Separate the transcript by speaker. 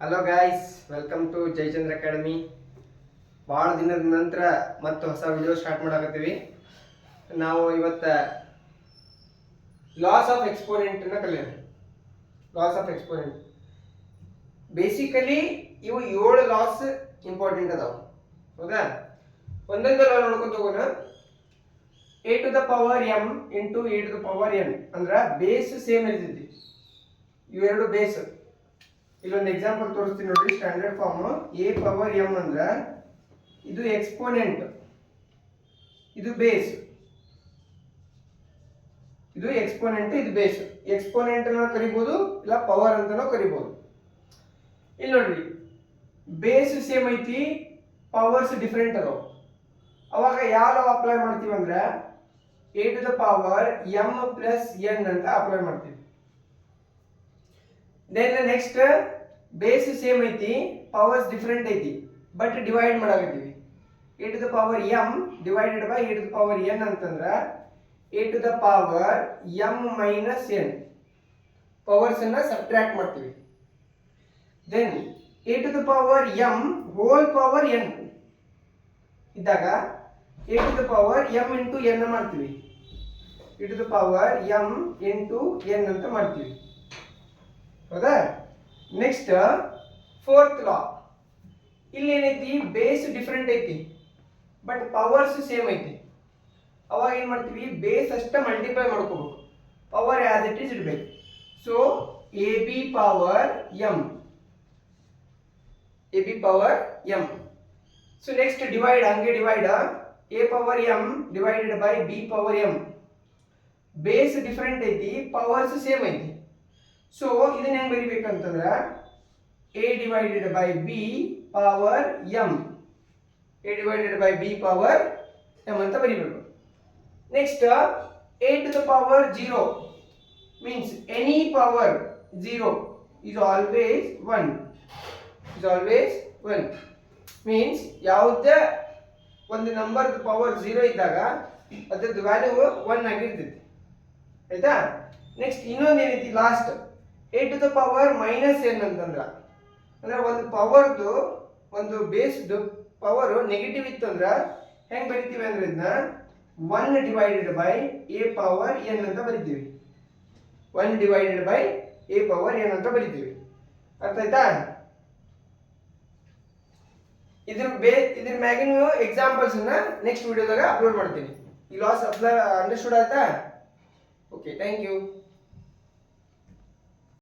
Speaker 1: Hello guys, welcome to Jayachandra academy. ಭಾಳ ದಿನದ ನಂತರ ಮತ್ತೆ ಹೊಸ ವಿಡಿಯೋ ಸ್ಟಾರ್ಟ್ ಮಾಡಾಕತ್ತೀವಿ. ನಾವು ಇವತ್ತು ಲಾಸ್ ಆಫ್ ಎಕ್ಸ್ಪೋನೆಂಟನ್ನು ಕಲಿಯೋಣ. ಲಾಸ್ ಆಫ್ ಎಕ್ಸ್ಪೋನೆಂಟ್ ಬೇಸಿಕಲಿ ಇವು 7 ಲಾಸ್ ಇಂಪಾರ್ಟೆಂಟ್ ಅದಾವ. ಹೌದಾ? ಒಂದೊಂದು ಲಾ ನೋಡ್ಕೊಂತ ಹೋಗೋಣ. a to the power m into a to the power n ಅಂದ್ರೆ ಬೇಸ್ ಸೇಮ್ ಇರ್ತೈತಿ. ಇವೆರಡು ಬೇಸ್. ಇಲ್ಲೊಂದು ಎಕ್ಸಾಂಪಲ್ ತೋರಿಸ್ತೀನಿ ನೋಡ್ರಿ. Standard form a power m ಅಂದ್ರೆ ಇದು ಎಕ್ಸ್ಪೋನೆಂಟ್, ಇದು ಬೇಸ್. ಇದು ಎಕ್ಸ್ಪೋನೆಂಟ್, ಇದು ಬೇಸ್. ಎಕ್ಸ್ಪೋನೆಂಟ್ ಅನ್ನ ಕರಿಬಹುದು, ಇಲ್ಲ ಪವರ್ ಅಂತಾನೂ ಕರಿಬಹುದು. ಇಲ್ಲಿ ನೋಡ್ರಿ, ಬೇಸ್ ಸೇಮ್ ಐತಿ, ಪವರ್ಸ್ ಡಿಫರೆಂಟ್ ಅದಾವ. ಅವಾಗ ಯಾವ ಅಪ್ಲೈ ಮಾಡ್ತೀವಿ ಅಂದ್ರೆ a to the power m plus n ಅಂತ ಅಪ್ಲೈ ಮಾಡ್ತೀವಿ. ದೆನ್ ನೆಕ್ಸ್ಟ್ ಬೇಸ್ ಸೇಮ್ ಐತಿ, ಪವರ್ಸ್ ಡಿಫರೆಂಟ್ ಐತಿ, ಬಟ್ ಡಿವೈಡ್ ಮಾಡಾಕತ್ತೀವಿ. a to the power m divided by a to the power n ಅಂತಂದ್ರ a to the power m minus n powers ಅನ್ನ subtract ಮಾಡ್ತೀವಿ. Then a to the power m whole power n ಇದ್ದಾಗ a to the power m into n ಮಾಡ್ತೀವಿ. a to the power m into n ಅಂತ ಮಾಡ್ತೀವಿ. ಹೌದಾ? Next fourth law. ಇಲ್ಲಿ ಏನೈತಿ, base different ಐತಿ ಬಟ್ ಪವರ್ಸ್ ಸೇಮ್ ಐತಿ. ಅವಾಗ ಏನ್ ಮಾಡ್ತೀವಿ, ಬೇಸ್ ಅಷ್ಟ ಮಲ್ಟಿಪ್ಲೈ ಮಾಡ್ಕೋಬೇಕು, ಪವರ್ ಆಸ್ ಇಟ್ ಈಸ್ ಇಡಬೇಕು. So A B power M, A B power M. So next divide, ಹಂಗೆ divide, A power M divided by B power M. Base different ಐತಿ, powers same ಐತಿ. So ಇದನ್ನ ಹೆಂಗ್ ಬರಿಬೇಕಂತಂದ್ರ a divided by b power m, a divided by b power m ಅಂತ ಬರಿಬೇಕು. Next a to the power 0 means any power 0 is always 1, is always 1 means ಯಾವುದೇ ಒಂದು number power 0 ಇದ್ದಾಗ ಅದರದ್ದು ವ್ಯಾಲ್ಯೂ 1 ಆಗಿರ್ತೈತಿ. ಆಯ್ತಾ? ನೆಕ್ಸ್ಟ್ ಇನ್ನೊಂದು ಏನೈತಿ, last a to the power minus n ಅಂತಂದ್ರ ಅಂದ್ರೆ ಒಂದು ಪವರ್ದು, ಒಂದು ಬೇಸ್ದು ಪವರ್ ನೆಗೆಟಿವ್ ಇತ್ತಂದ್ರ ಹೆಂಗ್ ಬರಿತೀವಿ ಅಂದ್ರೆ ಇದನ್ನ 1 divided by a power n ಅಂತ ಬರಿತೀವಿ. 1 divided by a power n ಅಂತ ಬರಿತೀವಿ. ಅರ್ಥ ಆಯ್ತಾ? ಇದ್ರ ಮ್ಯಾಗಿನ ಎಕ್ಸಾಂಪಲ್ಸ್ ಅನ್ನ ನೆಕ್ಸ್ಟ್ ವಿಡಿಯೋದಾಗ ಅಪ್ಲೋಡ್ ಮಾಡ್ತೀನಿ. ಈ ಲಾಸ್ ಅಂಡರ್ಸ್ಟುಡ್ ಆಯ್ತಾ? Okay, thank you.